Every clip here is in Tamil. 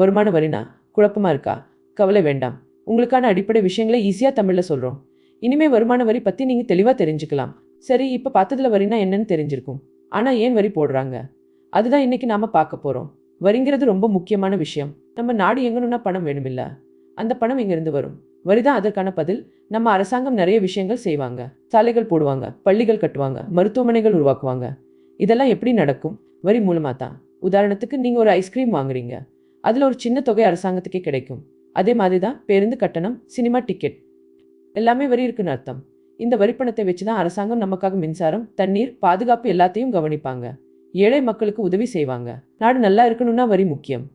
வருமான வரினா குழப்பமா இருக்கா? கவலை வேண்டாம். உங்களுக்கான அடிப்படை விஷயங்களை ஈஸியாக தமிழில் சொல்கிறோம். இனிமே வருமான வரி பற்றி நீங்கள் தெளிவாக தெரிஞ்சுக்கலாம். சரி, இப்போ பார்த்ததுல வரினா என்னன்னு தெரிஞ்சிருக்கும். ஆனால் ஏன் வரி போடுறாங்க? அதுதான் இன்னைக்கு நாம பார்க்க போகிறோம். வரிங்கிறது ரொம்ப முக்கியமான விஷயம். நம்ம நாடு எங்கணும்னா பணம் வேணுமில்ல, அந்த பணம் இங்கிருந்து வரும். வரி தான் அதற்கான பதில். நம்ம அரசாங்கம் நிறைய விஷயங்கள் செய்வாங்க. சாலைகள் போடுவாங்க, பள்ளிகள் கட்டுவாங்க, மருத்துவமனைகள் உருவாக்குவாங்க. இதெல்லாம் எப்படி நடக்கும்? வரி மூலமாக தான். உதாரணத்துக்கு நீங்கள் ஒரு ஐஸ்கிரீம் வாங்குறீங்க, அதில் ஒரு சின்ன தொகை அரசாங்கத்துக்கே கிடைக்கும். அதே மாதிரி தான் பேருந்து கட்டணம், சினிமா டிக்கெட், எல்லாமே வரி இருக்குன்னு அர்த்தம். இந்த வரிப்பணத்தை வச்சு தான் அரசாங்கம் நமக்காக மின்சாரம், தண்ணீர், பாதுகாப்பு எல்லாத்தையும் கவனிப்பாங்க. ஏழை மக்களுக்கு உதவி செய்வாங்க. நாடு நல்லா இருக்கணும்னா வரி முக்கியம்.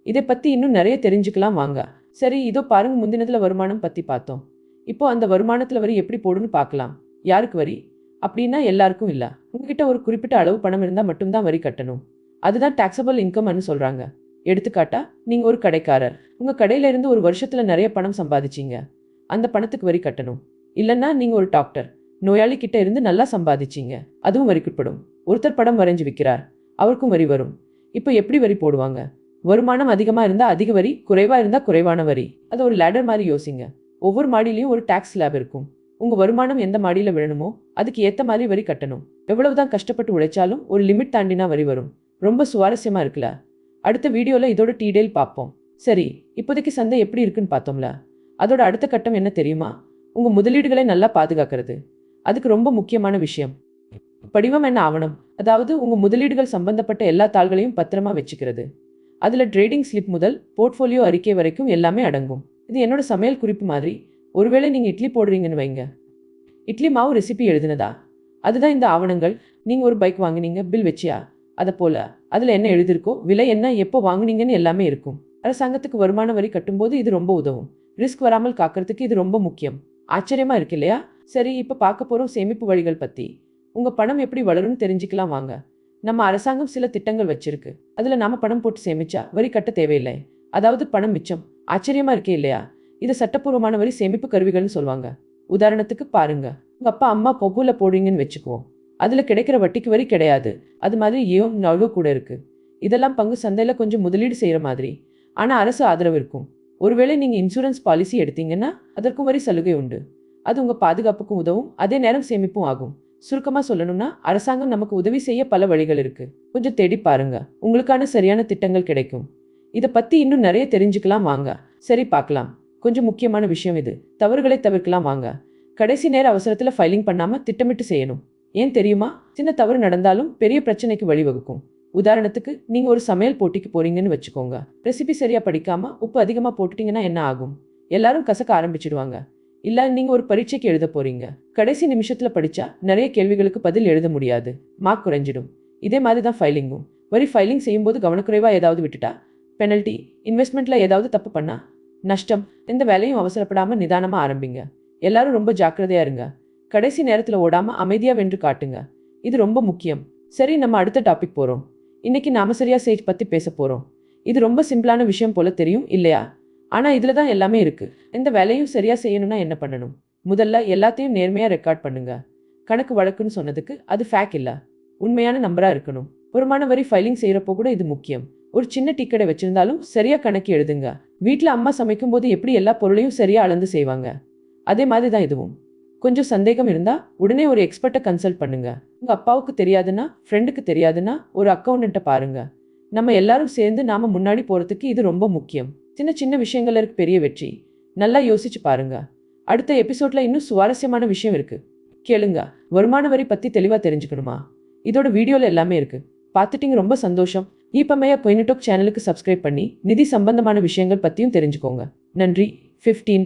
இதை பற்றி இன்னும் நிறைய தெரிஞ்சுக்கலாம் வாங்க. சரி, இதோ பாருங்க, முந்தினதுல வருமானம் பற்றி பார்த்தோம். இப்போ அந்த வருமானத்தில் வரி எப்படி போடுன்னு பார்க்கலாம். யாருக்கு வரி? அப்படின்னா எல்லாருக்கும் இல்லை. உங்ககிட்ட ஒரு குறிப்பிட்ட அளவு பணம் இருந்தால் மட்டும்தான் வரி கட்டணும். அதுதான் டாக்ஸபிள் இன்கம்னு சொல்கிறாங்க. எடுத்துக்காட்டா, நீங்கள் ஒரு கடைக்காரர். உங்கள் கடையிலேருந்து ஒரு வருஷத்தில் நிறைய பணம் சம்பாதிச்சிங்க. அந்த பணத்துக்கு வரி கட்டணும். இல்லைன்னா நீங்கள் ஒரு டாக்டர், நோயாளி கிட்ட இருந்து நல்லா சம்பாதிச்சிங்க, அதுவும் வரிக்குட்படும். ஒருத்தர் படம் வரைஞ்சு விற்கிறார், அவருக்கும் வரி வரும். இப்போ எப்படி வரி போடுவாங்க? வருமானம் அதிகமாக இருந்தால் அதிக வரி, குறைவாக இருந்தால் குறைவான வரி. அது ஒரு லேடர் மாதிரி யோசிங்க. ஒவ்வொரு மாடியிலையும் ஒரு டாக்ஸ் ஸ்லாப் இருக்கும். உங்கள் வருமானம் எந்த மாடியில் விழணுமோ அதுக்கு ஏற்ற மாதிரி வரி கட்டணும். எவ்வளவுதான் கஷ்டப்பட்டு உழைச்சாலும் ஒரு லிமிட் தாண்டினா வரி வரும். ரொம்ப சுவாரஸ்யமாக இருக்குல்ல? அடுத்த வீடியோவில் இதோட டீடைல் பார்ப்போம். சரி, இப்போதைக்கு சந்தை எப்படி இருக்குன்னு பார்த்தோம்ல. அதோட அடுத்த கட்டம் என்ன தெரியுமா? உங்கள் முதலீடுகளை நல்லா பாதுகாக்கிறது. அதுக்கு ரொம்ப முக்கியமான விஷயம் படிவம் என்ன ஆவணம். அதாவது உங்கள் முதலீடுகள் சம்பந்தப்பட்ட எல்லா தாள்களையும் பத்திரமா வச்சுக்கிறது. அதில் ட்ரேடிங் ஸ்லிப் முதல் போர்ட்ஃபோலியோ அறிக்கை வரைக்கும் எல்லாமே அடங்கும். இது என்னோட சமையல் குறிப்பு மாதிரி. ஒருவேளை நீங்கள் இட்லி போடுறீங்கன்னு வைங்க, இட்லி மாவு ரெசிபி எழுதுனதா? அதுதான் இந்த ஆவணங்கள். நீங்கள் ஒரு பைக் வாங்கினீங்க, பில் வச்சியா? அதை போல அதில் என்ன எழுதிருக்கோ, விலை என்ன, எப்போ வாங்குனீங்கன்னு எல்லாமே இருக்கும். அரசாங்கத்துக்கு வருமான வரி கட்டும்போது இது ரொம்ப உதவும். ரிஸ்க் வராமல் காக்கிறதுக்கு இது ரொம்ப முக்கியம். ஆச்சரியமா இருக்கு இல்லையா? சரி, இப்போ பார்க்க போகிறோம் சேமிப்பு வழிகள் பற்றி. உங்கள் பணம் எப்படி வளரும்னு தெரிஞ்சுக்கலாம் வாங்க. நம்ம அரசாங்கம் சில திட்டங்கள் வச்சிருக்கு. அதில் நாம பணம் போட்டு சேமிச்சா வரி கட்ட தேவையில்லை. அதாவது பணம் மிச்சம். ஆச்சரியமா இருக்கே இல்லையா? இது சட்டப்பூர்வமான வரி சேமிப்பு கருவிகள்னு சொல்லுவாங்க. உதாரணத்துக்கு பாருங்க, உங்கள் அப்பா அம்மா பொப்புல போடுறீங்கன்னு வச்சுக்குவோம். அதில் கிடைக்கிற வட்டிக்கு வரி கிடையாது. அது மாதிரி ஏன் நழுவ கூட இருக்கு. இதெல்லாம் பங்கு சந்தையில் கொஞ்சம் முதலீடு செய்கிற மாதிரி. ஆனால் அரசு ஆதரவு இருக்கும். ஒருவேளை நீங்கள் இன்சூரன்ஸ் பாலிசி எடுத்தீங்கன்னா அதற்கும் வரி சலுகை உண்டு. அது உங்கள் பாதுகாப்புக்கும் உதவும், அதே நேரம் சேமிப்பும் ஆகும். சுருக்கமாக சொல்லணும்னா, அரசாங்கம் நமக்கு உதவி செய்ய பல வழிகள் இருக்கு. கொஞ்சம் தேடி பாருங்க, உங்களுக்கான சரியான திட்டங்கள் கிடைக்கும். இதை பற்றி இன்னும் நிறைய தெரிஞ்சுக்கலாம் வாங்க. சரி, பார்க்கலாம். கொஞ்சம் முக்கியமான விஷயம் இது. தவறுகளை தவிர்க்கலாம் வாங்க. கடைசி நேர அவசரத்தில் ஃபைலிங் பண்ணாமல் திட்டமிட்டு செய்யணும். ஏன் தெரியுமா? சின்ன தவறு நடந்தாலும் பெரிய பிரச்சனைக்கு வழிவகுக்கும். உதாரணத்துக்கு, நீங்கள் ஒரு சமையல் போட்டிக்கு போறீங்கன்னு வச்சுக்கோங்க. ரெசிபி சரியாக படிக்காமல் உப்பு அதிகமாக போட்டுட்டீங்கன்னா என்ன ஆகும்? எல்லாரும் கசக்க ஆரம்பிச்சிடுவாங்க. இல்லை, நீங்கள் ஒரு பரீட்சைக்கு எழுத போறீங்க. கடைசி நிமிஷத்தில் படித்தா நிறைய கேள்விகளுக்கு பதில் எழுத முடியாது, மார்க் குறைஞ்சிடும். இதே மாதிரி தான் ஃபைலிங்கும். வரி ஃபைலிங் செய்யும்போது கவனக்குறைவாக ஏதாவது விட்டுட்டா பெனல்ட்டி, இன்வெஸ்ட்மெண்ட்டில் ஏதாவது தப்பு பண்ணா நஷ்டம். எந்த வேலையும் அவசரப்படாமல் நிதானமாக ஆரம்பிங்க. எல்லாரும் ரொம்ப ஜாக்கிரதையாக இருங்க. கடைசி நேரத்தில் ஓடாமல் அமைதியாக வென்று காட்டுங்க. இது ரொம்ப முக்கியம். சரி, நம்ம அடுத்த டாபிக் போகிறோம். இன்னைக்கு நாம சரியா சேஜ் பற்றி பேச போகிறோம். இது ரொம்ப சிம்பிளான விஷயம் போல தெரியும் இல்லையா? ஆனால் இதில் தான் எல்லாமே இருக்குது. எந்த வேலையும் சரியாக செய்யணும்னா என்ன பண்ணணும்? முதல்ல எல்லாத்தையும் நேர்மையாக ரெக்கார்ட் பண்ணுங்க. கணக்கு வழக்குன்னு சொன்னதுக்கு அது ஃபேக் இல்லை, உண்மையான நம்பராக இருக்கணும். வருமான வரி ஃபைலிங் செய்கிறப்போ கூட இது முக்கியம். ஒரு சின்ன டிக்கெட்டை வச்சுருந்தாலும் சரியாக கணக்கு எழுதுங்க. வீட்டில் அம்மா சமைக்கும் போது எப்படி எல்லா பொருளையும் சரியாக அளந்து செய்வாங்க, அதே மாதிரி தான் இதுவும். கொஞ்சம் சந்தேகம் இருந்தால் உடனே ஒரு எக்ஸ்பர்ட்டை கன்சல்ட் பண்ணுங்க. உங்கள் அப்பாவுக்கு தெரியாதுன்னா, ஃப்ரெண்டுக்கு தெரியாதுன்னா ஒரு அக்கௌண்டண்ட்டை பாருங்க. நம்ம எல்லாரும் சேர்ந்து நாம முன்னாடி போகிறதுக்கு இது ரொம்ப முக்கியம். சின்ன சின்ன விஷயங்கள் இருக்கு பெரிய வெற்றி. நல்லா யோசிச்சு பாருங்க. அடுத்த எபிசோட்ல இன்னும் சுவாரஸ்யமான விஷயம் இருக்கு, கேளுங்க. வருமான வரி பற்றி தெளிவாக தெரிஞ்சுக்கணுமா? இதோட வீடியோவில் எல்லாமே இருக்கு. பார்த்துட்டீங்க, ரொம்ப சந்தோஷம். இப்பமையா பொயினிடோக் சேனலுக்கு சப்ஸ்கிரைப் பண்ணி நிதி சம்பந்தமான விஷயங்கள் பற்றியும் தெரிஞ்சுக்கோங்க. நன்றி. 15